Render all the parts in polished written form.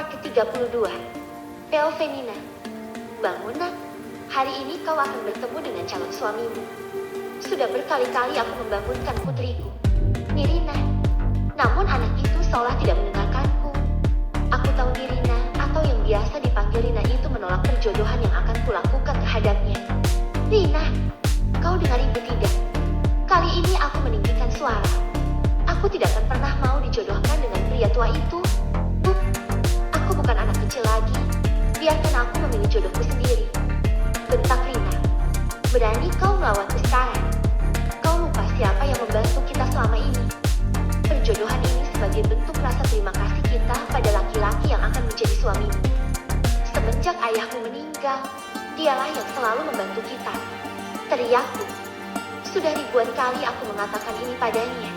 Part ke-32. Peovenina. Bangun nak, hari ini kau akan bertemu dengan calon suamimu. Sudah berkali-kali aku membangunkan putriku, Nirina. Namun anak itu seolah tidak mendengarkanku. Aku tahu Nirina, atau yang biasa dipanggil Rina itu menolak perjodohan yang akan kulakukan terhadapnya. Rina, kau dengar ibu tidak? Kali ini aku meninggikan suara. Aku tidak akan pernah mau dijodohkan dengan pria tua itu. Aku bukan anak kecil lagi. Biarkan aku memilih jodohku sendiri. Bentak Rina. Berani kau melawanku sekarang? Kau lupa siapa yang membantu kita selama ini? Perjodohan ini sebagai bentuk rasa terima kasih kita pada laki-laki yang akan menjadi suamimu. Semenjak ayahmu meninggal, dialah yang selalu membantu kita. Teriakku. Sudah ribuan kali aku mengatakan ini padanya.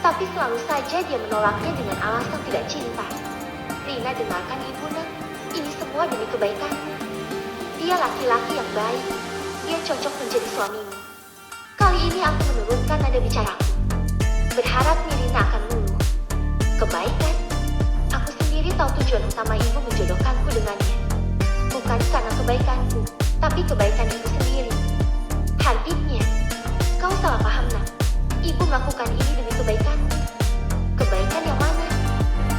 Tapi selalu saja dia menolaknya dengan alasan tidak cinta. Rina, dengarkan ibu nak. Ini semua demi kebaikanmu. Dia laki-laki yang baik. Dia cocok menjadi suamimu. Kali ini aku menurunkan nada bicaraku. Berharap Nirina akan luluh. Kebaikan? Aku sendiri tahu tujuan utama ibu menjodohkanku dengannya. Bukan karena kebaikanku, tapi kebaikan ibu sendiri. Hardiknya, kau salah paham nak. Ibu melakukan ini demi kebaikanmu. Kebaikan yang mana?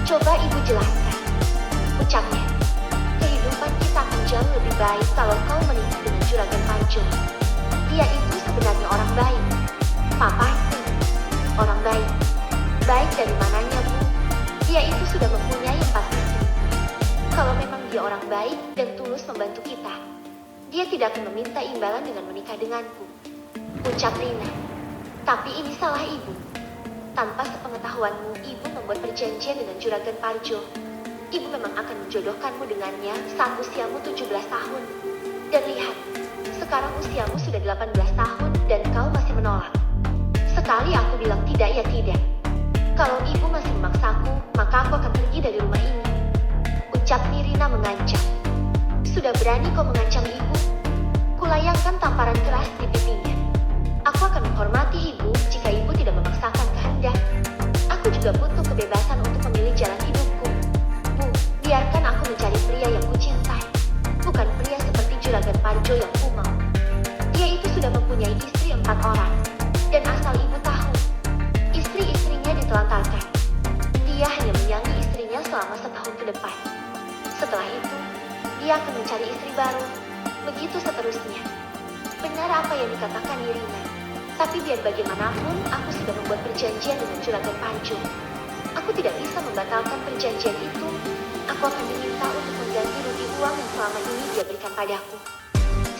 Coba ibu jelaskan. Ucapnya, kehidupan kita akan jauh lebih baik kalau kau menikah dengan Juragan Panco. Dia itu sebenarnya orang baik. Papaku, orang baik. Baik dari mananya, Bu? Dia itu sudah mempunyai 4 istri. Kalau memang dia orang baik dan tulus membantu kita, dia tidak akan meminta imbalan dengan menikah denganku. Ucap Rina. Tapi ini salah ibu. Tanpa sepengetahuanmu, ibu membuat perjanjian dengan Juragan Parjo. Ibu memang akan menjodohkanmu dengannya saat usiamu 17 tahun. Dan lihat, sekarang usiamu sudah 18 tahun dan kau masih menolak. Sekali aku bilang tidak ya tidak. Kalau ibu masih memaksaku, maka aku akan pergi dari rumah ini. Ucap Nirina mengancam. Sudah berani kau mengancam ibu? Kulayangkan tamparan keras di pipinya. Aku akan menghormati ibu jika ibu tidak memaksakan kehendak. Aku juga butuh kebebasan untuk memilih jalan hidupku. Bu, biarkan aku mencari pria yang kucintai. Bukan pria seperti Juragan Parjo yang kumau. Dia itu sudah mempunyai istri 4 orang. Dan asal ibu tahu, istri-istrinya ditelantarkan. Dia hanya menyangi istrinya selama setahun ke depan. Setelah itu, dia akan mencari istri baru. Begitu seterusnya. Benar apa yang dikatakan Nirina. Tapi biar bagaimanapun, aku sudah membuat perjanjian dengan Juragan Panco. Aku tidak bisa membatalkan perjanjian itu. Aku akan diminta untuk mengganti rugi uang yang selama ini dia berikan padaku.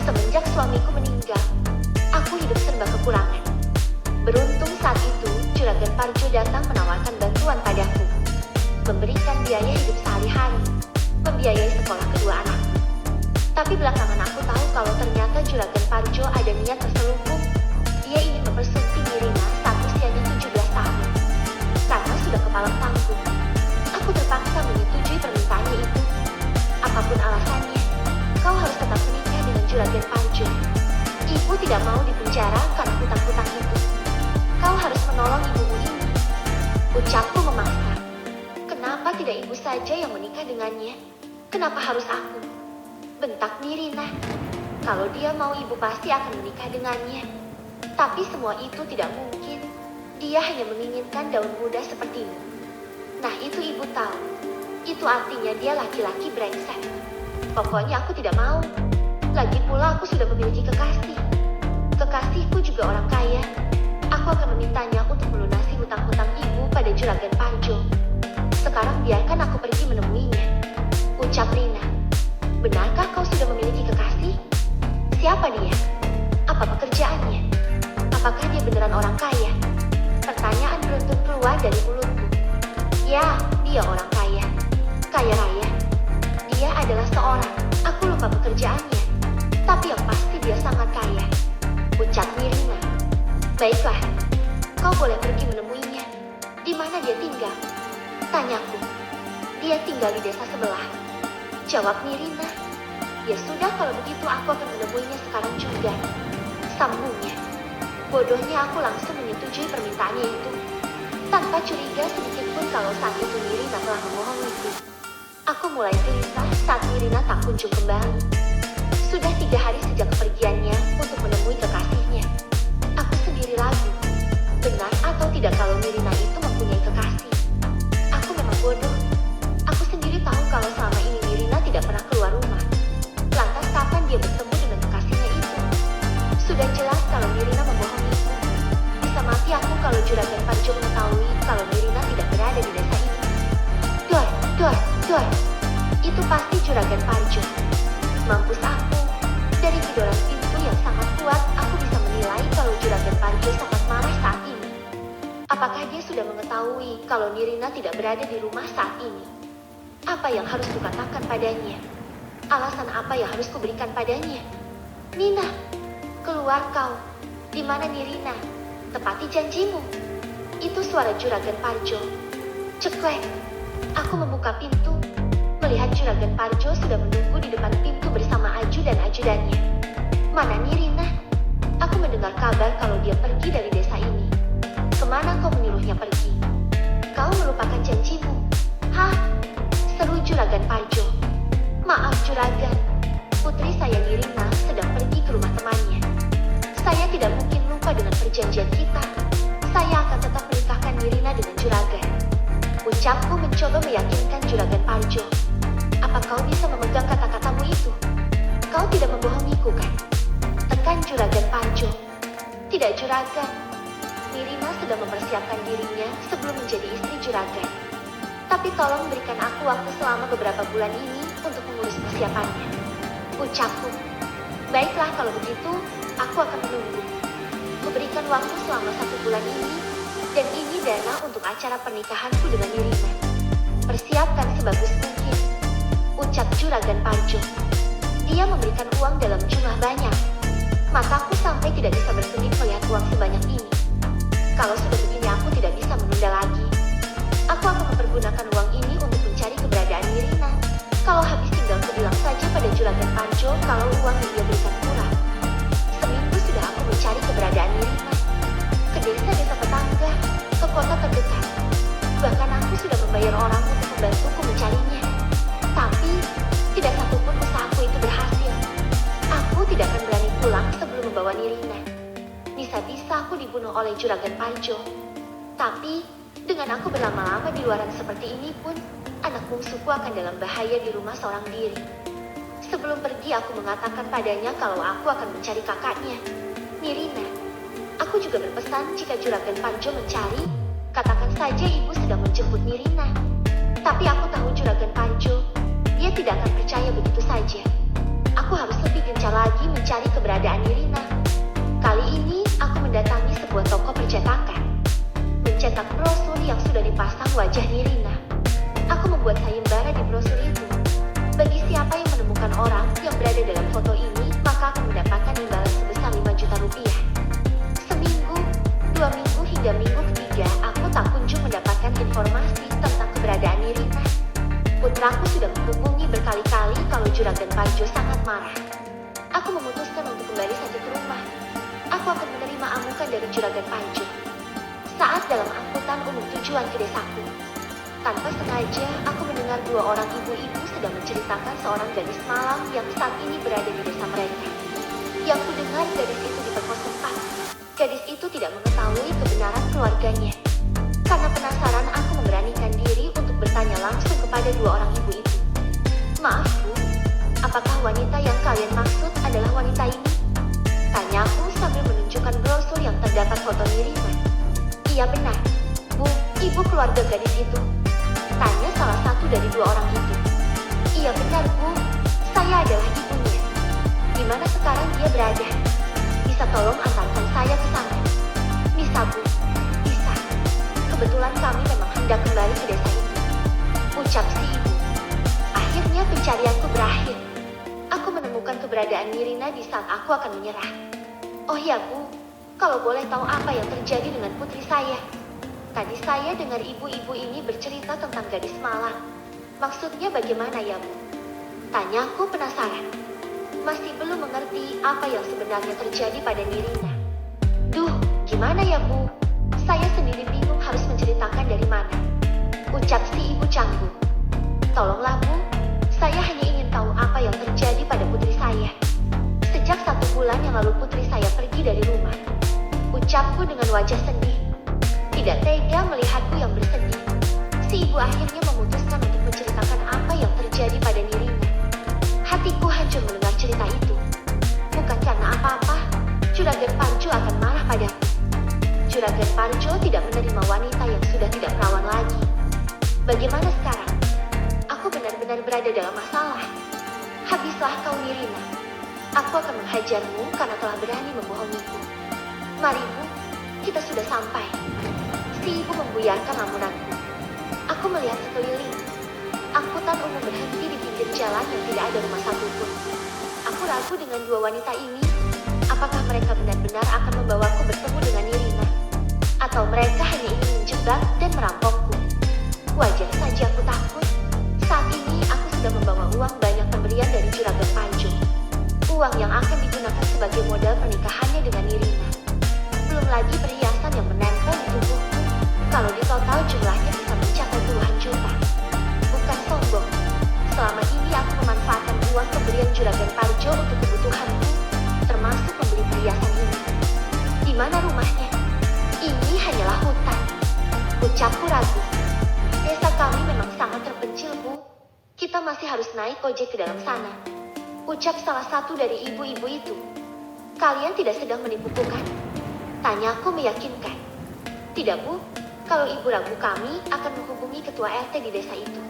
Semenjak suamiku meninggal, aku hidup serba kekurangan. Beruntung saat itu, Juragan Parjo datang menawarkan bantuan padaku. Memberikan biaya hidup sehari-hari, membiayai sekolah kedua anakku. Tapi belakangan aku tahu kalau ternyata Juragan Parjo ada niat terselubung. Dia ingin mempersunting Nirina saat usianya 17 tahun. Karena sudah kepala tanggung, aku terpaksa menyetujui permintaannya itu. Apapun alasannya, kau harus tetap menikah dengan Juragan Parjo. Ibu tidak mau dipenjara karena hutang-hutang itu. Kau harus menolong ibumu ini. Ucapku memaksa. Kenapa tidak ibu saja yang menikah dengannya? Kenapa harus aku? Bentak Nirina. Kalau dia mau, ibu pasti akan menikah dengannya. Tapi semua itu tidak mungkin. Dia hanya menginginkan daun muda sepertimu. Nah, itu ibu tahu. Itu artinya dia laki-laki brengsek. Pokoknya aku tidak mau. Lagi pula aku sudah memiliki kekasih. Kekasihku juga orang kaya. Aku akan memintanya untuk melunasi hutang-hutang ibu pada Juragan Parjo. Sekarang biarkan aku pergi menemuinya. Ucap Rina. Benarkah kau sudah memiliki kekasih? Siapa dia? Apa pekerjaannya? Apakah dia beneran orang kaya? Pertanyaan beruntun keluar dari mulutku. Ya, dia orang kaya. Kaya raya. Dia adalah seorang, aku lupa pekerjaannya. Tapi yang pasti dia sangat kaya. Ucap Nirina. Baiklah, kau boleh pergi menemuinya. Di mana dia tinggal? Tanyaku. Dia tinggal di desa sebelah. Jawab Nirina. Ya sudah, kalau begitu aku akan menemuinya sekarang juga. Sambungnya. Bodohnya aku langsung menyetujui permintaannya itu. Tanpa curiga sedikit pun kalau saat itu Nirina telah membohongiku. Aku mulai gelisah saat Nirina tak kunjung kembali. Sudah 3 hari sejak kepergiannya untuk menemui kekasihnya. Aku sendiri ragu, benar atau tidak kalau Nirina itu mempunyai kekasih. Aku memang bodoh. Aku sendiri tahu kalau selama ini Nirina tidak pernah keluar rumah. Lantas kapan dia bertemu dengan kekasihnya itu? Sudah jelas kalau Nirina membohongiku. Bisa mati aku kalau Juragan Parjo mengetahui kalau Nirina tidak berada di desa ini. Dor, dor, dor. Itu pasti Juragan Parjo. Mampus aku. Dari gidoran pintu yang sangat kuat, aku bisa menilai kalau Juragan Parjo sangat marah saat ini. Apakah dia sudah mengetahui kalau Nirina tidak berada di rumah saat ini? Apa yang harus kukatakan padanya? Alasan apa yang harus kuberikan padanya? Nina, keluar kau. Di mana Nirina? Tepati janjimu. Itu suara Juragan Parjo. Ceklek. Aku membuka pintu, melihat Juragan Parjo sudah menunggu di depan pintu bersama Aju dan ajudannya. Mana Nirina? Aku mendengar kabar kalau dia pergi dari desa ini. Kemana kau menyuruhnya pergi? Kau melupakan janjimu. Hah? Seru Juragan Parjo. Maaf Juragan, putri saya Nirina sedang pergi ke rumah temannya. Saya tidak mungkin lupa dengan perjanjian kita. Saya akan tetap menikahkan Nirina dengan Juragan. Ucapku mencoba meyakinkan Juragan Parjo. Apa kau bisa memegang kata-katamu itu? Kau tidak membohongiku kan? Tekan Juragan Parjo. Tidak Juragan. Nirina sedang mempersiapkan dirinya sebelum menjadi istri Juragan. Tapi tolong berikan aku waktu selama beberapa bulan ini untuk mengurus persiapannya. Ucapku. Baiklah kalau begitu, aku akan menunggu. Kuberikan waktu selama 1 bulan ini, dan ini dana untuk acara pernikahanku dengan Nirina. Persiapkan sebagus mungkin. Ucap Juragan Parjo. Dia memberikan uang dalam jumlah banyak. Mataku sampai tidak bisa berkedip melihat uang sebanyak ini. Kalau sudah begini aku tidak bisa menunda lagi. Aku akan mempergunakan uang ini untuk mencari keberadaan Nirina. Kalau habis tinggal kubilang saja pada Juragan Parjo kalau uang yang dia berikan kurang. Seminggu sudah aku mencari keberadaan Nirina. Ke desa-desa tetangga, ke kota terdekat. Bahkan aku sudah membayar orang untuk membantuku mencarinya. Tapi, tidak satupun usahaku itu berhasil. Aku tidak akan berani pulang sebelum membawa Nirina. Bisa-bisa aku dibunuh oleh Juragan Parjo. Tapi, dengan aku berlama-lama di luaran seperti ini pun, anak bungsuku akan dalam bahaya di rumah seorang diri. Sebelum pergi aku mengatakan padanya kalau aku akan mencari kakaknya, Nirina. Aku juga berpesan jika Juragan Parjo mencari, katakan saja ibu sedang menjemput Nirina. Tapi aku tahu Juragan Parjo, dia tidak akan percaya begitu saja. Aku harus lebih gencar lagi mencari keberadaan Nirina. Kali ini aku mendatangi sebuah toko percetakan. Mencetak brosur yang sudah dipasang wajah Nirina. Aku membuat sayembara di brosur itu. Bagi siapa yang menemukan orang yang berada dalam foto ini, maka akan mendapatkan imbalan sebesar 5 juta rupiah. Seminggu, 2 minggu hingga minggu ketiga, aku tak kunjung mendapatkan informasi tentang keberadaan Nirina. Putraku sudah menghubungi berkali-kali kalau Juragan Parjo sangat marah. Aku memutuskan untuk kembali saja ke rumah. Aku akan menerima amukan dari Juragan Parjo. Saat dalam angkutan umum tujuan ke desaku, tanpa sengaja aku mendengar 2 orang ibu-ibu sedang menceritakan seorang gadis malang yang saat ini berada di desa mereka. Yang kudengar gadis itu diperkosa. Gadis itu tidak mengetahui kebenaran keluarganya. Karena penasaran aku memberanikan diri untuk bertanya langsung kepada 2 orang ibu itu. Maaf Bu, apakah wanita yang kalian maksud adalah wanita ini? Tanyaku sambil menunjukkan brosur yang terdapat foto Nirina. Iya benar, Bu, ibu keluarga gadis itu. Tanya salah satu dari 2 orang itu. Iya benar Bu, saya adalah ibunya. Di mana sekarang dia berada? Bisa tolong antarkan saya ke sana? Bisa Bu, bisa. Kebetulan kami memang hendak kembali ke desa itu. Ucap si ibu. Akhirnya pencarianku berakhir. Aku menemukan keberadaan Nirina di saat aku akan menyerah. Oh ya Bu, kalau boleh tahu apa yang terjadi dengan putri saya? Tadi saya dengar ibu-ibu ini bercerita tentang gadis malang. Maksudnya bagaimana ya Bu? Tanyaku penasaran. Masih belum mengerti apa yang sebenarnya terjadi pada Nirina. Duh, gimana ya Bu? Saya sendiri bingung harus menceritakan dari mana. Ucap si ibu canggung. Tolonglah Bu, Saya hanya ingin tahu apa yang terjadi pada putri saya. Sejak 1 bulan yang lalu putri saya pergi dari rumah. Ucapku dengan wajah sedih. Tidak tega melihatku yang bersedih. Si ibu akhirnya memutuskan untuk menceritakan apa yang terjadi pada Nirina. Hatiku hancur mendengar cerita itu. Bukan karena apa-apa, Juragan Parjo akan marah padaku. Juragan Parjo tidak menerima wanita yang sudah tidak perawan lagi. Bagaimana sekarang? Aku benar-benar berada dalam masalah. Habislah kau Nirina. Aku akan menghajarmu karena telah berani membohongiku. Mari Bu, kita sudah sampai. Si ibu membuyarkan lamunanku. Aku melihat sekeliling. Angkutan umum berhenti di pinggir jalan yang tidak ada rumah satupun. Aku ragu dengan 2 wanita ini. Apakah mereka benar-benar akan membawaku bertemu dengan Nirina? Atau mereka hanya ingin menjebak dan merampokku? Wajar saja aku takut. Saat ini aku sudah membawa uang banyak pemberian dari Juragan Parjo. Uang yang akan digunakan sebagai modal pernikahannya dengan Nirina. Belum lagi perhiasan yang menempel di tubuhku. Kalau di total jumlahnya bisa mencapai puluhan juta. Bukan sombong. Selama ini aku memanfaatkan uang pemberian Juragan Parjo untuk kebutuhanku, termasuk membeli perhiasan ini. Di mana rumahnya? Ini hanyalah hutan. Ucapku ragu. Desa kami memang sangat terpencil, Bu. Kita masih harus naik ojek ke dalam sana. Ucap salah satu dari ibu-ibu itu. Kalian tidak sedang menipuku kan? Tanyaku meyakinkan. Tidak, Bu. Kalau ibu ragu, kami akan menghubungi ketua RT di desa itu.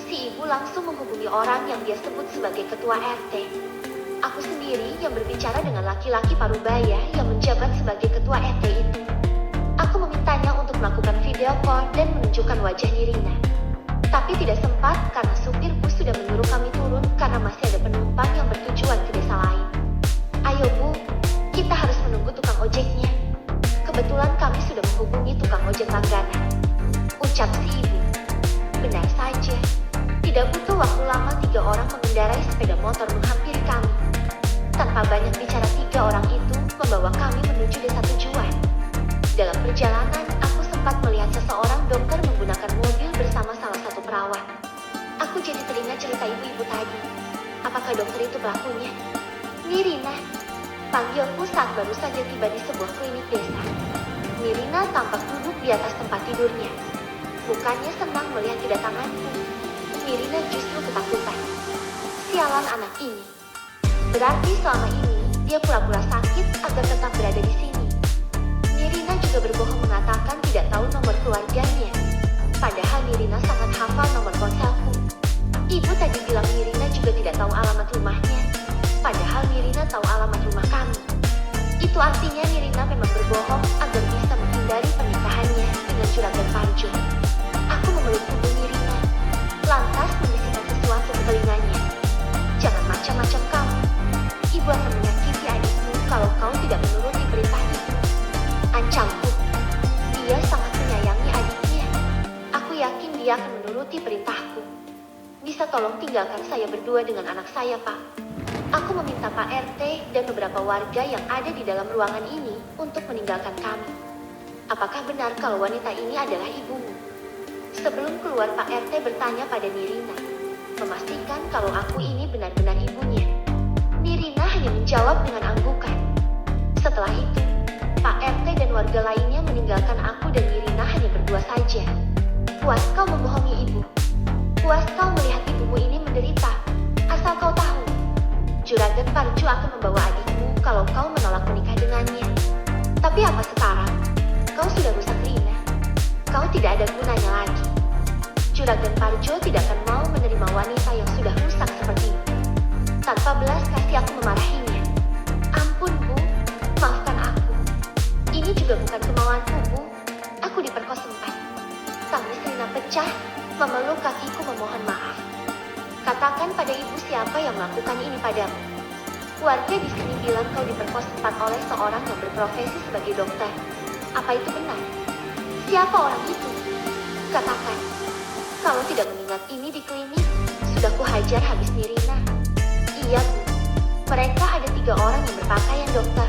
Si ibu langsung menghubungi orang yang dia sebut sebagai ketua RT. Aku sendiri yang berbicara dengan laki-laki parubaya yang menjabat sebagai ketua RT itu. Aku memintanya untuk melakukan video call dan menunjukkan wajah Nirina. Tapi tidak sempat karena supir bus sudah menyuruh kami turun karena masih ada penumpang yang bertujuan ke desa lain. Ayo Bu, kita harus menunggu tukang ojeknya. Kebetulan kami sudah menghubungi tukang ojek langganan. Ucap si ibu. Benar saja. Tidak butuh waktu lama 3 orang mengendarai sepeda motor menghampiri kami. Tanpa banyak bicara 3 orang itu membawa kami menuju desa tujuan. Dalam perjalanan, aku sempat melihat seseorang dokter menggunakan mobil bersama salah satu perawat. Aku jadi teringat cerita ibu-ibu tadi. Apakah dokter itu pelakunya? Nirina, panggilku saat baru saja tiba di sebuah klinik desa. Nirina tampak duduk di atas tempat tidurnya. Bukannya senang melihat kedatanganku. Nirina justru ketakutan. Sialan anak ini. Berarti selama ini dia pura-pura sakit agar tetap berada di sini. Nirina juga berbohong mengatakan tidak tahu nomor keluarganya. Padahal Nirina sangat hafal nomor ponselku. Ibu tadi bilang Nirina juga tidak tahu alamat rumahnya. Padahal Nirina tahu alamat rumah kami. Itu artinya Nirina memang berbohong agar bisa menghindari pernikahannya dengan Juragan Parjo. Aku memeluk tubuh Nirina, lantas membisikkan sesuatu ke telinganya. Jangan macam-macam kamu. Ibu akan menyakiti adikmu kalau kau tidak menuruti perintah itu. Ancamku. Dia sangat menyayangi adiknya. Aku yakin dia akan menuruti perintahku. Bisa tolong tinggalkan saya berdua dengan anak saya, Pak. Aku meminta Pak RT dan beberapa warga yang ada di dalam ruangan ini untuk meninggalkan kami. Apakah benar kalau wanita ini adalah ibumu? Sebelum keluar, Pak RT bertanya pada Nirina, memastikan kalau aku ini benar-benar ibunya. Nirina hanya menjawab dengan anggukan. Setelah itu, Pak RT dan warga lainnya meninggalkan aku dan Nirina hanya berdua saja. Puas kau membohongi ibu. Puas kau melihat ibumu ini menderita. Asal kau tahu, Juragan Parjo akan membawa adikmu kalau kau menolak menikah dengannya. Tapi apa sekarang? Kau sudah rusak Rina. Kau tidak ada gunanya lagi. Juragan Parjo tidak akan mau menerima wanita yang sudah rusak sepertimu. Tanpa belas kasih aku memarahinya. Ampun, Bu. Maafkan aku. Ini juga bukan kemauanku, Bu. Aku diperkosa sempat. Tangis Rina pecah, memeluk kakiku memohon maaf. Katakan pada ibu siapa yang melakukan ini padamu. Warga di sini bilang kau diperkosa oleh seorang yang berprofesi sebagai dokter. Apa itu benar? Siapa orang itu? Katakan. Kalau tidak mengingat ini di klinik, sudah kuhajar habis Nirina. Iya, Bu. Mereka ada 3 orang yang berpakaian dokter.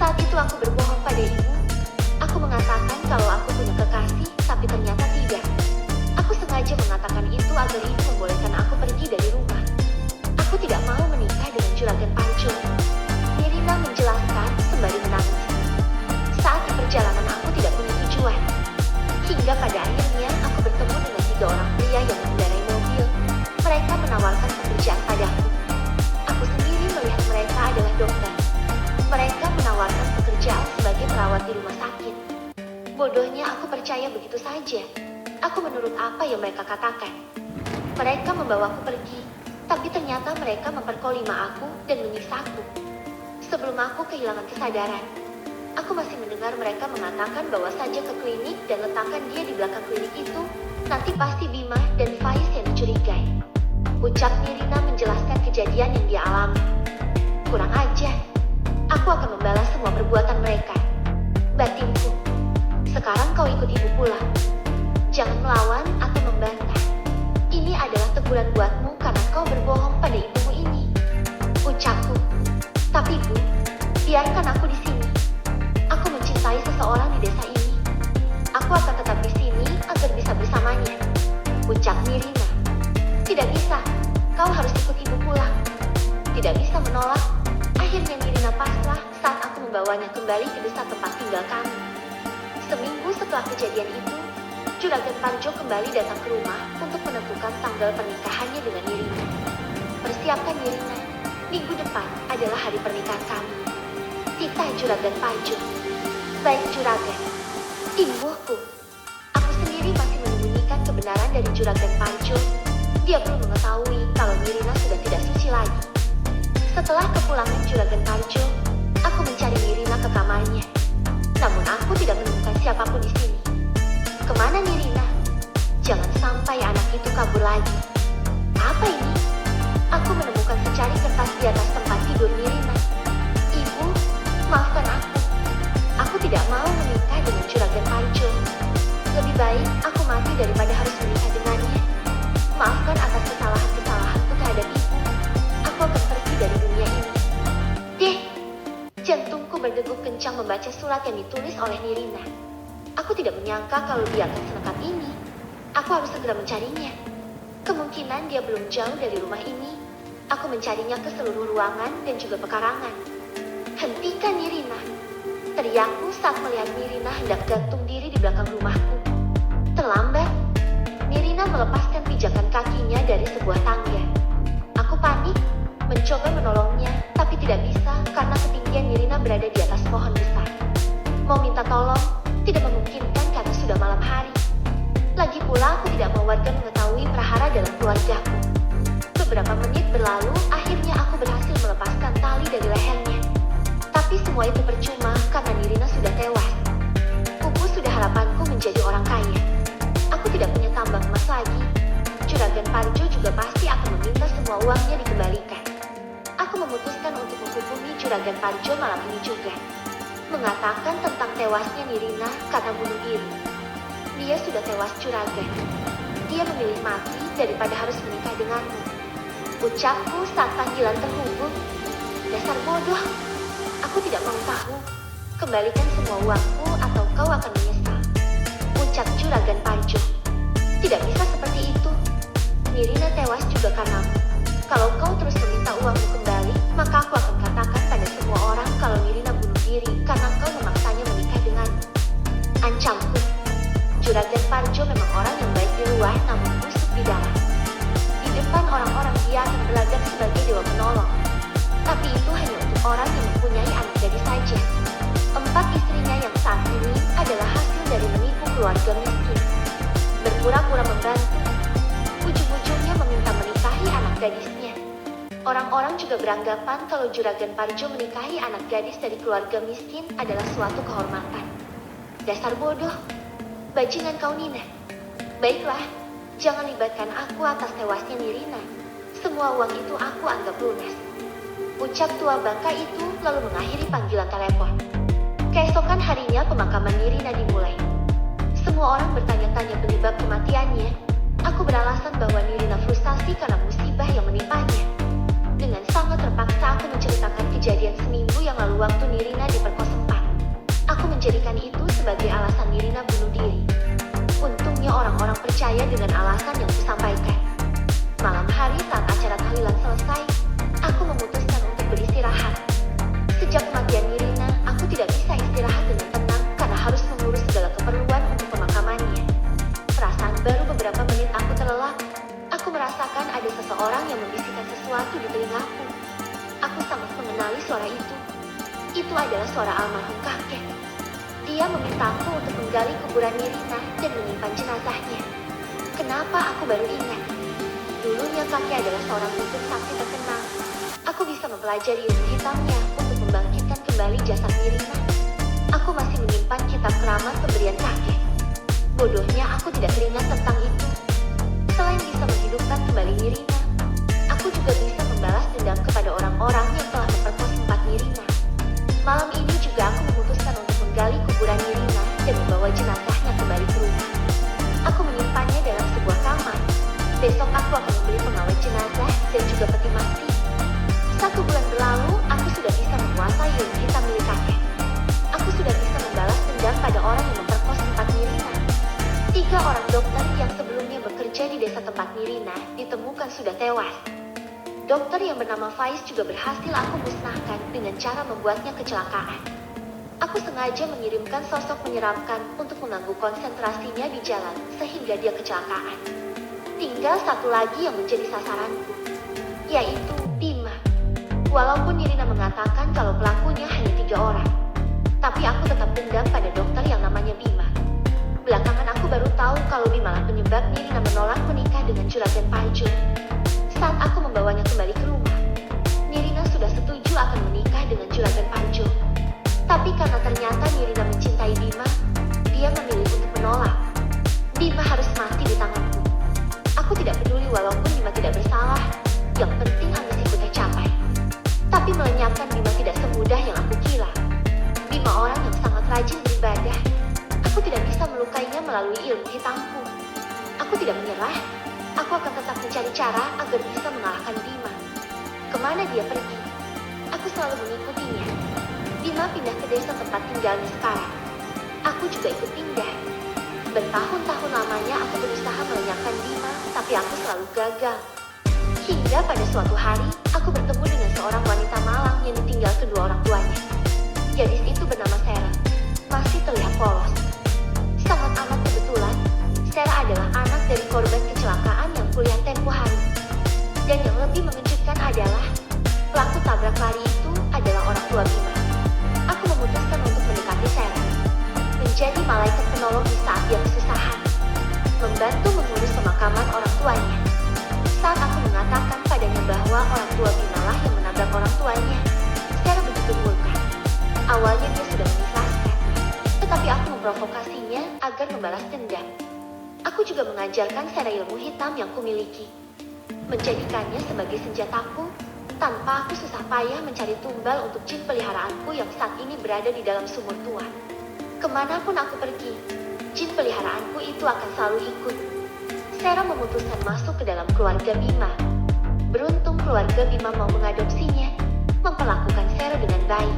Saat itu aku berbohong pada ibu. Aku mengatakan kalau aku punya kekasih, tapi ternyata tidak. Aku Aku sengaja mengatakan itu agar ibu membolehkan aku pergi dari rumah. Aku tidak mau menikah dengan Juragan Parjo. Nirina menjelaskan sembari menangis. Saat di perjalanan aku tidak punya tujuan. Hingga pada akhirnya aku bertemu dengan 3 orang pria yang mengendarai mobil. Mereka menawarkan pekerjaan padaku. Aku sendiri melihat mereka adalah dokter. Mereka menawarkan pekerjaan sebagai perawat di rumah sakit. Bodohnya aku percaya begitu saja. Aku menurut apa yang mereka katakan. Mereka membawaku pergi, tapi ternyata mereka memperkolima aku dan menyisaku. Sebelum aku kehilangan kesadaran, aku masih mendengar mereka mengatakan bawa saja ke klinik dan letakkan dia di belakang klinik itu. Nanti pasti Bima dan Faiz yang dicurigai. Ucap Nirina menjelaskan kejadian yang dia alami. Kurang ajar. Aku akan membalas semua perbuatan mereka. Batinku, sekarang kau ikut ibu pulang. Jangan melawan atau membantah. Ini adalah teguran buatmu karena kau berbohong pada ibumu ini. Ucapku. Tapi Bu, biarkan aku di sini. Aku mencintai seseorang di desa ini. Aku akan tetap di sini agar bisa bersamanya. Ucap Nirina. Tidak bisa. Kau harus ikut ibu pulang. Tidak bisa menolak. Akhirnya Nirina pasrah saat aku membawanya kembali ke desa tempat tinggal kami. Seminggu setelah kejadian itu, Juragan Parjo kembali datang ke rumah untuk menentukan tanggal pernikahannya dengan Nirina. Persiapkan Nirina, minggu depan adalah hari pernikahan kami. Titah Juragan Parjo. Baik Juragan. Imbuhku. Aku sendiri masih menyembunyikan kebenaran dari Juragan Parjo. Dia belum mengetahui kalau Nirina sudah tidak suci lagi. Setelah kepulangan Juragan Parjo, aku mencari Nirina ke kamarnya. Namun aku tidak menemukan siapapun di sini. Kemana Nirina? Jangan sampai anak itu kabur lagi. Apa ini? Aku menemukan secari kertas di atas tempat tidur Nirina. Ibu, maafkan aku. Aku tidak mau menikah dengan Juragan Parjo. Lebih baik aku mati daripada harus menikah dengannya. Maafkan atas kesalahan-kesalahanku terhadap ibu. Aku akan pergi dari dunia ini. Deh, jantungku berdegup kencang membaca surat yang ditulis oleh Nirina. Aku tidak menyangka kalau dia akan senekat ini. Aku harus segera mencarinya. Kemungkinan dia belum jauh dari rumah ini. Aku mencarinya ke seluruh ruangan dan juga pekarangan. Hentikan Nirina! Teriakku saat melihat Nirina hendak gantung diri di belakang rumahku. Terlambat. Nirina melepaskan pijakan kakinya dari sebuah tangga. Aku panik, mencoba menolongnya, tapi tidak bisa karena ketinggian Nirina berada di atas pohon besar. Mau minta tolong, tidak memungkinkan karena sudah malam hari. Lagi pula aku tidak mau warga mengetahui prahara dalam keluargaku. Beberapa menit berlalu, akhirnya aku berhasil melepaskan tali dari lehernya. Tapi semua itu percuma karena Nirina sudah tewas. Pupus sudah harapanku menjadi orang kaya. Aku tidak punya tambang emas lagi. Juragan Parjo juga pasti akan meminta semua uangnya dikembalikan. Aku memutuskan untuk menghubungi Juragan Parjo malam ini juga. Mengatakan tentang tewasnya Nirina karena bunuh diri. Dia sudah tewas Juragan. Dia memilih mati daripada harus menikah denganmu. Ucapku saat panggilan terhubung. Dasar bodoh. Aku tidak mau tahu. Kembalikan semua uangku atau kau akan menyesal. Ucap Juragan Parjo. Tidak bisa seperti itu. Nirina tewas juga karenamu. Kalau kau terus meminta uangmu kembali, maka aku akan katakan pada semua orang kalau Nirina bunuh diri karena kau memaksanya menikah denganmu. Ancamku. Juragan Parjo memang orang yang baik di luar namun busuk di dalam. Di depan orang-orang dia akan berlagak sebagai dewa penolong. Tapi itu hanya untuk orang yang mempunyai anak gadis saja. 4 istrinya yang saat ini adalah hasil dari menipu keluarga miskin. Berpura-pura membantu. Ujung-ujungnya meminta menikahi anak gadisnya. Orang-orang juga beranggapan kalau Juragan Parjo menikahi anak gadis dari keluarga miskin adalah suatu kehormatan. Dasar bodoh. Bajingan kau Nina. Baiklah, jangan libatkan aku atas tewasnya Nirina. Semua uang itu aku anggap lunas. Ucap tua bangka itu lalu mengakhiri panggilan telepon. Keesokan harinya pemakaman Nirina dimulai. Semua orang bertanya-tanya penyebab kematiannya. Aku beralasan bahwa Nirina frustasi karena musibah yang menimpanya. Dengan sangat terpaksa aku menceritakan kejadian seminggu yang lalu waktu Nirina diperkosa. Aku menjadikan itu sebagai alasan Nirina bunuh diri. Untungnya orang-orang percaya percaya dengan alasan yang kusampaikan. Malam hari saat acara tahlilan selesai, aku memutuskan untuk beristirahat. Sejak kematian Nirina, aku tidak bisa istirahat dengan tenang karena harus mengurus segala keperluan untuk pemakamannya. Perasaan baru beberapa menit aku terlelap. Aku merasakan ada seseorang yang membisikkan sesuatu di telingaku. Aku sangat mengenali suara itu. Itu adalah suara almarhum kakek. Dia memintaku untuk menggali kuburan Nirina dan menyimpan jenazahnya. Kenapa aku baru ingat? Dulunya kakek adalah seorang dukun sakti terkenal. Aku bisa mempelajari ilmu hitamnya untuk membangkitkan kembali jasad Nirina. Aku masih menyimpan kitab keramat pemberian kakek. Bodohnya aku tidak teringat tentang itu. Selain bisa menghidupkan kembali Nirina, aku juga bisa membalas dendam kepada orang-orang yang telah memperkosa tempat Nirina. Malam ini juga aku memutuskan untuk menggali kuburan Nirina dan membawa jenazahnya kembali ke rumah. Aku menyimpannya dalam sebuah kamar. Besok aku akan membeli pengawet jenazah dan juga peti mati. 1 bulan berlalu, aku sudah bisa menguasai ilmu hitam milik kakek. Aku sudah bisa membalas dendam pada orang yang memperkosa tempat Nirina. 3 orang dokter yang sebelumnya bekerja di desa tempat Nirina ditemukan sudah tewas. Dokter yang bernama Faiz juga berhasil aku musnahkan dengan cara membuatnya kecelakaan. Aku sengaja mengirimkan sosok menyeramkan untuk mengganggu konsentrasinya di jalan sehingga dia kecelakaan. Tinggal 1 lagi yang menjadi sasaranku, yaitu Bima. Walaupun Nirina mengatakan kalau pelakunya hanya 3 orang, tapi aku tetap dendam pada dokter yang namanya Bima. Belakangan aku baru tahu kalau Bima lah penyebab Nirina menolak menikah dengan Juragan Parjo. Saat aku membawanya kembali ke rumah, Nirina sudah setuju akan menikah dengan Juragan Parjo. Tapi karena ternyata Nirina mencintai Bima, dia memilih untuk menolak. Bima harus mati di tanganku. Aku tidak peduli walaupun Bima tidak bersalah, yang penting ambisiku tercapai. Tapi melenyapkan Bima tidak semudah yang aku kira. Bima orang yang sangat rajin beribadah. Aku tidak bisa melukainya melalui ilmu hitamku. Aku tidak menyerah. Aku akan tetap mencari cara agar bisa mengalahkan Bima. Kemana dia pergi? Aku selalu mengikutinya. Bima pindah ke desa tempat tinggalnya sekarang. Aku juga ikut pindah. Bertahun-tahun lamanya aku berusaha melenyapkan Bima, tapi aku selalu gagal. Hingga pada suatu hari, aku bertemu dengan seorang wanita malang yang ditinggal kedua orang tuanya. Gadis itu bernama Sarah, masih terlihat polos. Sangat amat kebetulan, Sarah adalah anak dari korban kecelakaan yang kulihat tempo hari. Dan yang lebih mengejutkan adalah, pelaku tabrak lari itu adalah orang tua Bima. Aku memutuskan untuk mendekati Sarah, menjadi malaikat penolong di saat dia kesusahan, membantu mengurus pemakaman orang tuanya. Saat aku mengatakan padanya bahwa orang tua Bima lah yang menabrak orang tuanya, Sarah begitu murka. Awalnya dia sudah mengikhlaskan, tetapi aku memprovokasinya agar membalas dendam. Aku juga mengajarkan Sarah ilmu hitam yang kumiliki, menjadikannya sebagai senjataku, tanpa aku susah payah mencari tumbal untuk jin peliharaanku yang saat ini berada di dalam sumur tua. Kemanapun aku pergi, jin peliharaanku itu akan selalu ikut. Sarah memutuskan masuk ke dalam keluarga Bima. Beruntung keluarga Bima mau mengadopsinya, memperlakukan Sarah dengan baik.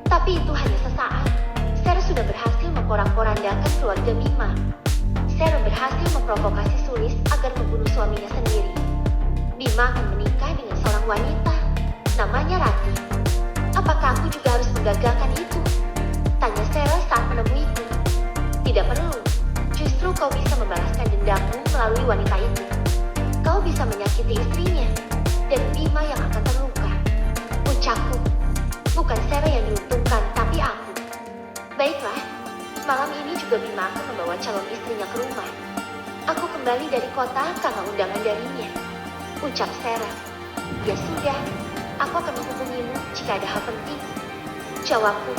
Tapi itu hanya sesaat. Sarah sudah berhasil memporak-porandakan keluarga Bima. Sarah berhasil memprovokasi Sulis agar membunuh suaminya sendiri. Bima akan menikah dengan seorang wanita, namanya Rati. Apakah aku juga harus menggagalkan itu? Tanya Sarah saat menemuiku. Tidak perlu, justru kau bisa membalaskan dendammu melalui wanita itu. Kau bisa menyakiti istrinya, dan Bima yang akan terluka. Ucapku, bukan Sarah yang diuntungkan, tapi aku. Baiklah, malam ini juga Bima akan membawa calon istrinya ke rumah. Aku kembali dari kota karena undangan darinya. Ucap Sarah. Ya sudah, aku akan menghubungimu jika ada hal penting. Jawabku.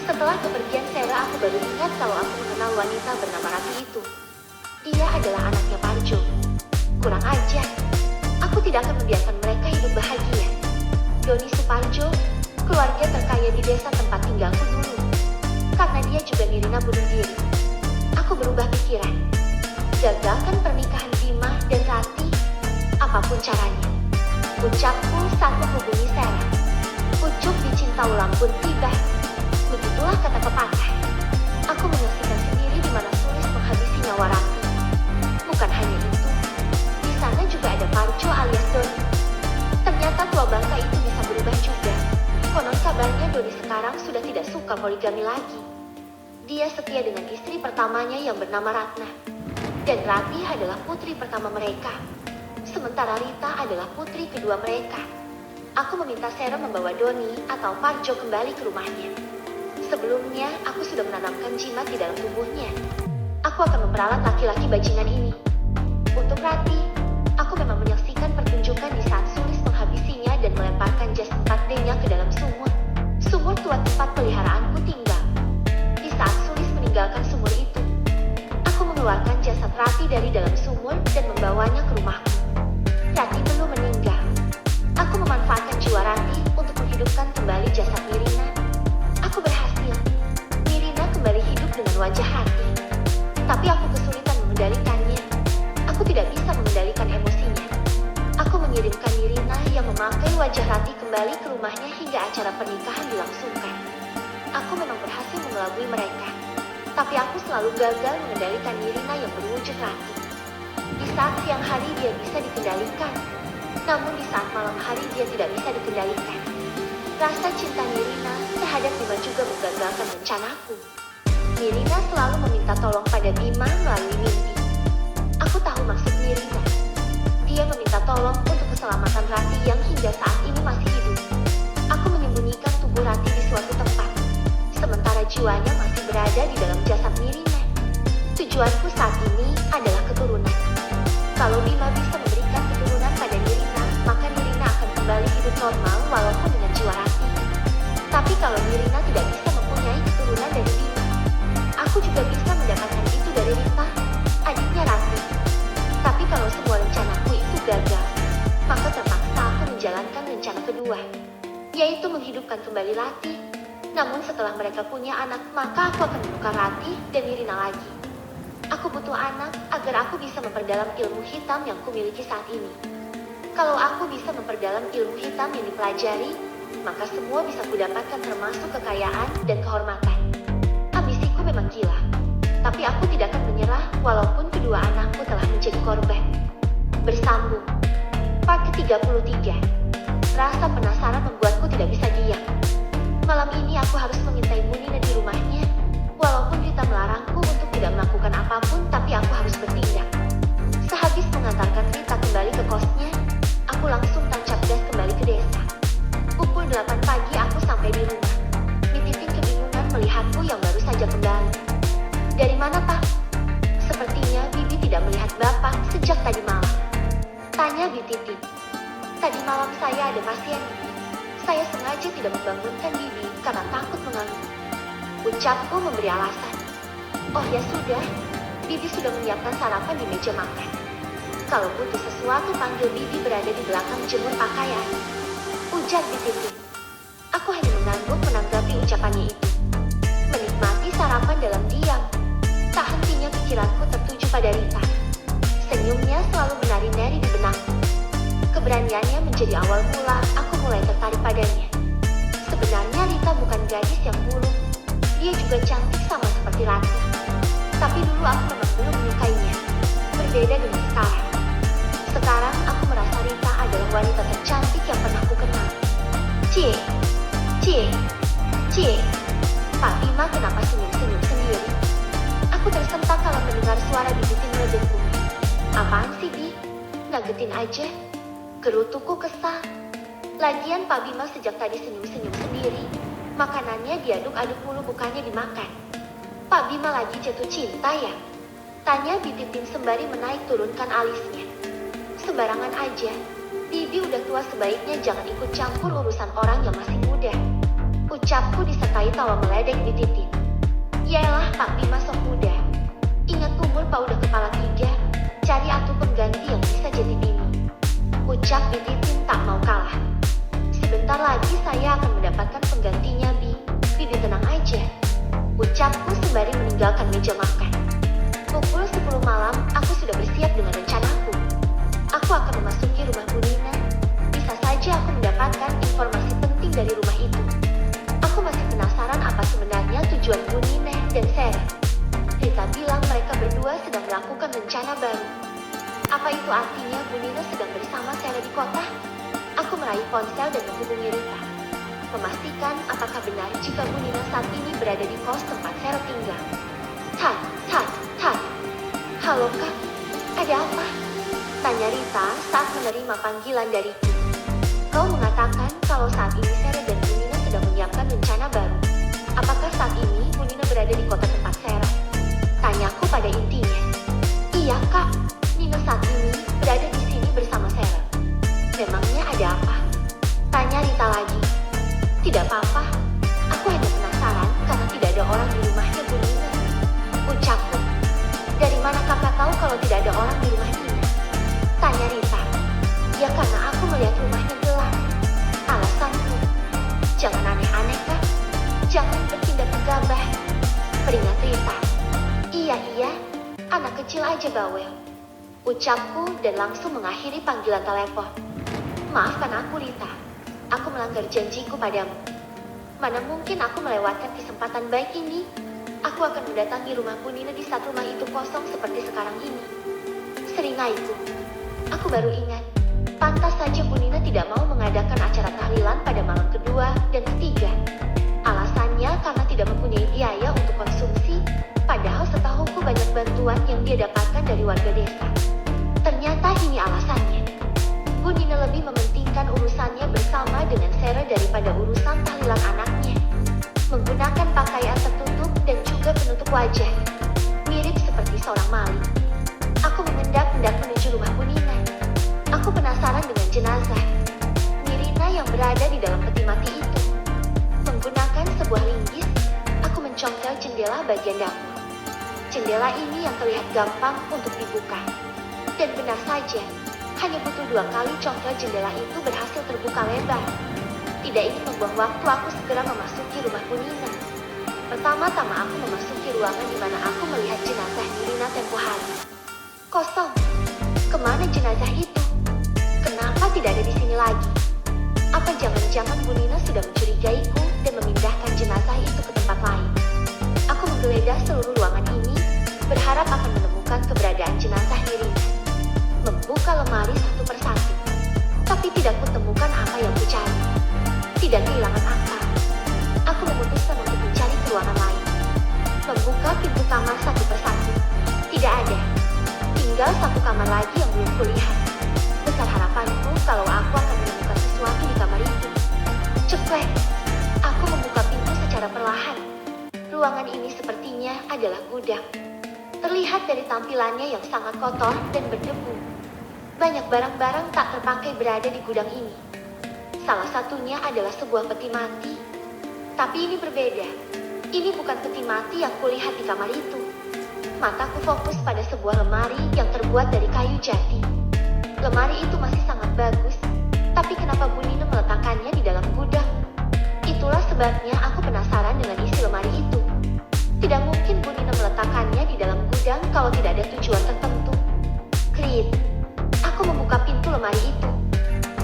Setelah kepergian Sarah, aku baru ingat kalau aku mengenal wanita bernama Rati itu. Dia adalah anaknya Parjo. Kurang ajar. Aku tidak akan membiarkan mereka hidup bahagia. Doni Suparjo, keluarga terkaya di desa tempat tinggalku dulu. Karena dia juga Nirina bunuh diri. Aku berubah pikiran. Gagalkan pernikahan Bima dan Rati, apapun caranya. Ucapku saat menghubungi Sarah. Pucuk dicinta ulang pun tiba. Begitulah kata pepatah. Aku menyaksikan sendiri di mana Sulis menghabisi nyawa Rati. Doni sekarang sudah tidak suka poligami lagi. Dia setia dengan istri pertamanya yang bernama Ratna. Dan Rati adalah putri pertama mereka. Sementara Rita adalah putri kedua mereka. Aku meminta Sarah membawa Doni atau Parjo kembali ke rumahnya. Sebelumnya, aku sudah menanamkan jimat di dalam tubuhnya. Aku akan memperalat laki-laki bajingan ini. Untuk Rati, aku memang menyaksikan pertunjukan di saat Sulis menghabisinya dan melemparkan jas 4D-nya ke dalam sumur. Sumur tua tempat peliharaanku tinggal. Di saat Sulis meninggalkan sumur itu, aku mengeluarkan jasad Rati dari dalam sumur dan membawanya ke rumahku. Rati belum meninggal. Aku memanfaatkan jiwa Rati untuk menghidupkan kembali jasad Nirina. Aku berhasil. Nirina kembali hidup dengan wajah Rati. Tapi aku kesulitan mengendalikannya. Aku tidak bisa mengendalikan emosinya. Aku mengirimkan Nirina yang memakai wajah Rati kembali ke rumahnya hingga acara pernikahan dilangsungkan. Aku memang berhasil mengelabui mereka. Tapi aku selalu gagal mengendalikan Nirina yang berwujud Rati. Di saat siang hari dia bisa dikendalikan. Namun di saat malam hari dia tidak bisa dikendalikan. Rasa cinta Nirina terhadap Bima juga menggagalkan rencanaku. Nirina selalu meminta tolong pada Bima melalui mimpi. Aku tahu maksud Nirina. Dia meminta tolong untuk keselamatan Rati yang hingga saat ini masih hidup. Aku menyembunyikan tubuh Rati di suatu tempat, sementara jiwanya masih berada di dalam jasad Nirina. Tujuanku saat ini adalah keturunan. Kalau Bima bisa memberikan keturunan pada Nirina, maka Nirina akan kembali hidup normal walaupun dengan jiwa Rati. Tapi kalau Nirina tidak bisa mempunyai keturunan dari Bima, aku juga bisa mendapatkan itu dari Rita, adiknya Rati. Tapi kalau semua rencanaku itu gagal, maka terpaksa aku menjalankan rencana kedua, yaitu menghidupkan kembali Rati. Namun setelah mereka punya anak, maka aku akan menukar Rati dan Nirina lagi. Aku butuh anak agar aku bisa memperdalam ilmu hitam yang kumiliki saat ini. Kalau aku bisa memperdalam ilmu hitam yang dipelajari, maka semua bisa kudapatkan termasuk kekayaan dan kehormatan. Ambisiku memang gila, tapi aku tidak akan menyerah walaupun kedua anakku telah menjadi korban. Bersambung. Part ke-33. Rasa penasaran membuatku tidak bisa diam. Malam ini aku harus mengintai Munina di rumahnya. Walaupun Rita melarangku untuk tidak melakukan apapun, tapi aku harus bertindak. Sehabis mengantarkan Rita kembali ke kosnya, aku langsung tancap gas kembali ke desa. Pukul 8 pagi aku sampai di rumah. Titin kebingungan melihatku yang baru saja kembali. Dari mana, Pak? Sepertinya Bibi tidak melihat Bapak sejak tadi malam. Tanya Bi Titin. Tadi malam saya ada pasien. Saya sengaja tidak membangunkan Bibi karena takut mengganggu. Ucapku memberi alasan. Oh ya sudah, Bibi sudah menyiapkan sarapan di meja makan. Kalau butuh sesuatu panggil Bibi berada di belakang jemur pakaian. Ujar Bi Titin. Aku hanya mengangguk menanggapi ucapannya itu. Menikmati sarapan dalam diam. Tak hentinya pikiranku tertuju pada Rita. Senyumnya selalu menari-nari di benakku. Keberaniannya menjadi awal mula aku mulai tertarik padanya. Sebenarnya Rita bukan gadis yang muluk. Dia juga cantik sama seperti Rati. Tapi dulu aku memang belum menyukainya. Berbeda dengan sekarang. Sekarang aku merasa Rita adalah wanita tercantik yang pernah aku kenal. Cie, cie, cie. Pak Bima kenapa senyum-senyum sendiri? Aku tersentak kalau mendengar suara Bi Titin meledekku. Apaan sih, Bi? Ngagetin aja. Gerutuku kesal. Lagian Pak Bima sejak tadi senyum-senyum sendiri. Makanannya diaduk-aduk mulu, bukannya dimakan. Pak Bima lagi jatuh cinta ya? Tanya Bi Titin sembari menaik turunkan alisnya. Sembarangan aja. Bibi udah tua, sebaiknya jangan ikut campur urusan orang yang masih muda. Ucapku disertai tawa meledek Bi Titin. Yaelah Pak Bima sok muda. Ingat umur Pak udah kepala 3. Cari atuh pengganti yang bisa jadi bini. Ucap Bi Titin tak mau kalah. Sebentar lagi saya akan mendapatkan penggantinya, Bi. Bibi tenang aja. Ucapku sembari meninggalkan meja makan. Pukul 10 malam, aku sudah bersiap dengan rencanaku. Aku akan memasuki rumah Munina. Bisa saja aku mendapatkan informasi penting dari rumah itu. Aku masih penasaran apa sebenarnya tujuan Munina dan Sarah. Rita bilang mereka berdua sedang melakukan rencana baru. Apa itu artinya Munina sedang bersama Sarah di kota? Aku meraih ponsel dan menghubungi Rita. memastikan apakah benar jika Bu Nina saat ini berada di kos tempat Sero tinggal. Tat, tat, tat. Halo Kak, ada apa? Tanya Rita saat menerima panggilan dariku. Kau mengatakan kalau saat ini Sero dan Bu Nina sedang menyiapkan rencana baru. Apakah saat ini Bu Nina berada di kota tempat Sero? Tanyaku pada intinya. Iya Kak, Nina saat ini berada di sini bersama Sero. Memangnya ada apa? Tanya Rita lagi. Tidak apa-apa, aku hanya penasaran karena tidak ada orang di rumahnya Bu Nina. Ucapku. Dari mana kakak tahu kalau tidak ada orang di rumah Nina? Tanya Rita. Ya karena aku melihat rumahnya gelap. Alasanku. Jangan aneh-aneh Kak. Jangan bertindak gegabah. Peringat Rita. Iya, anak kecil aja bawel. Ucapku dan langsung mengakhiri panggilan telepon. Maafkan aku Rita. Aku melanggar janjiku padamu. Mana mungkin aku melewatkan kesempatan baik ini. Aku akan mendatangi rumah Bu Nina di saat rumah itu kosong seperti sekarang ini. Seringaiku. Aku baru ingat. Pantas saja Bu Nina tidak mau mengadakan acara tahlilan pada malam kedua dan ketiga. Alasannya karena tidak mempunyai biaya untuk konsumsi. Padahal setahuku banyak bantuan yang dia dapatkan dari warga desa. Ternyata ini alasannya. Bu Nina lebih mementingkan urusannya bersama dengan Sero daripada urusan tahlilan anaknya. Menggunakan pakaian tertutup dan juga penutup wajah. Mirip seperti seorang maling. Aku mengendap-endap menuju rumah Bu Nina. Aku penasaran dengan jenazah Nirina yang berada di dalam peti mati itu. Menggunakan sebuah linggis, aku mencongkel jendela bagian dapur. Jendela ini yang terlihat gampang untuk dibuka. Dan benar saja, hanya butuh 2 kali congkel jendela itu berhasil terbuka lebar. Tidak ingin membuang waktu, aku segera memasuki rumah Bu Nina. Pertama-tama aku memasuki ruangan di mana aku melihat jenazah Nirina tempo hari. Kosong. Kemana jenazah itu? Kenapa tidak ada di sini lagi? Apa jangan-jangan Bu Nina sudah mencurigaiku dan memindahkan jenazah itu ke tempat lain? Aku menggeledah seluruh ruangan ini, berharap akan menemukan keberadaan jenazah Nirina. Membuka lemari satu persatu, tapi tidak kutemukan apa yang kucari. Tidak kehilangan akal. Aku memutuskan untuk mencari ke ruangan lain. Membuka pintu kamar satu persatu. Tidak ada. Tinggal satu kamar lagi yang belum kulihat. Besar harapanku kalau aku akan menemukan sesuatu di kamar itu. Ceklek. Aku membuka pintu secara perlahan. Ruangan ini sepertinya adalah gudang. Terlihat dari tampilannya yang sangat kotor dan berdebu. Banyak barang-barang tak terpakai berada di gudang ini. Salah satunya adalah sebuah peti mati. Tapi ini berbeda. Ini bukan peti mati yang kulihat di kamar itu. Mataku fokus pada sebuah lemari yang terbuat dari kayu jati. Lemari itu masih sangat bagus. Tapi kenapa Bu Nina meletakkannya di dalam gudang? Itulah sebabnya aku penasaran dengan isi lemari itu. Tidak mungkin Bu Nina meletakkannya di dalam gudang kalau tidak ada tujuan tertentu. Klik. Aku membuka pintu lemari itu.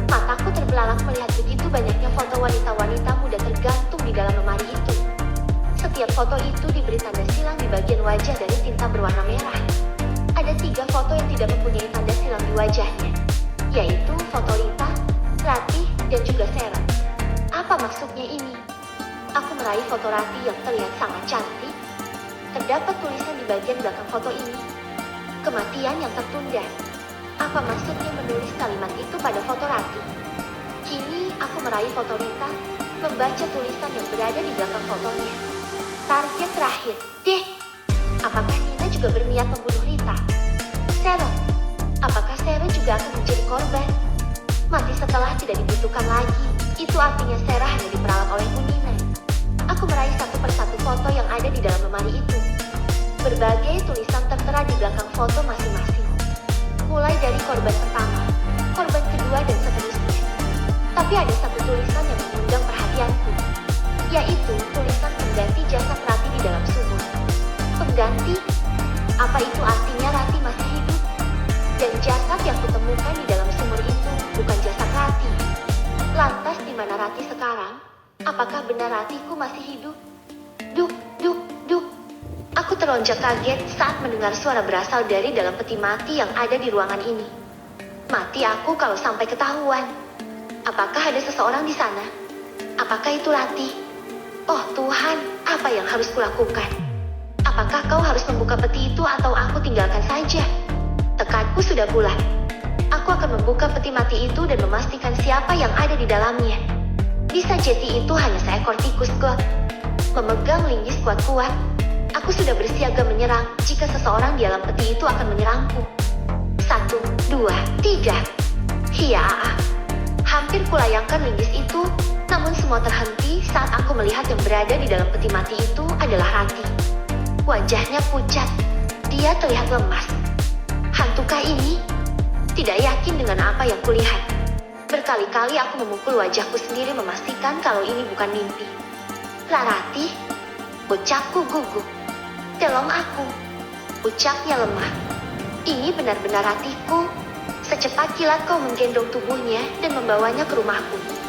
Mataku terbelalak melihat begitu banyaknya foto wanita-wanita muda tergantung di dalam lemari itu. Setiap foto itu diberi tanda silang di bagian wajah dari tinta berwarna merah. Ada 3 foto yang tidak mempunyai tanda silang di wajahnya, yaitu foto Rita, Ratih, dan juga Sero. Apa maksudnya ini? Aku meraih foto Ratih yang terlihat sangat cantik. Terdapat tulisan di bagian belakang foto ini. Kematian yang tertunda. Apa maksudnya menulis kalimat itu pada foto Ratih? Kini aku meraih foto Rita, membaca tulisan yang berada di belakang fotonya. Target terakhir, deh. Apakah Nina juga berniat membunuh Rita? Sero. Apakah Sero juga akan menjadi korban? Mati setelah tidak dibutuhkan lagi. Itu artinya Sero hanya diperalat oleh Bu Nina. Aku meraih satu persatu foto yang ada di dalam lemari itu. Berbagai tulisan tertera di belakang foto masing-masing. Mulai dari korban pertama, korban kedua, dan seterusnya. Tapi ada satu tulisan yang mengundang perhatianku, yaitu tulisan pengganti jasad Ratih di dalam sumur. Pengganti? Apa itu artinya Ratih masih hidup? Dan jasad yang kutemukan di dalam sumur itu bukan jasad Ratih. Lantas di mana Ratih sekarang? Apakah benar Ratihku masih hidup? Duk, duk, duk. Aku terlonjak kaget saat mendengar suara berasal dari dalam peti mati yang ada di ruangan ini. Mati aku kalau sampai ketahuan. Apakah ada seseorang di sana? Apakah itu Rati? Oh Tuhan, apa yang harus kulakukan? Apakah kau harus membuka peti itu atau aku tinggalkan saja? Tekadku sudah bulat. Aku akan membuka peti mati itu dan memastikan siapa yang ada di dalamnya. Bisa jadi itu hanya seekor tikus God. Memegang linggis kuat-kuat, aku sudah bersiaga menyerang jika seseorang di dalam peti itu akan menyerangku. 1, 2, 3. Hiaa. Hampir kulayangkan linggis itu, namun semua terhenti saat aku melihat yang berada di dalam peti mati itu adalah Rati. Wajahnya pucat. Dia terlihat lemas. Hantukah ini? Tidak yakin dengan apa yang kulihat. Berkali-kali aku memukul wajahku sendiri memastikan kalau ini bukan mimpi. Rati, ucapku gugup. Tolong aku, ucapnya lemah. Ini benar-benar Ratiku. Secepat kilat kau menggendong tubuhnya dan membawanya ke rumahku.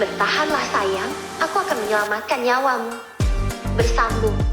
Bertahanlah sayang, aku akan menyelamatkan nyawamu. Bersambung.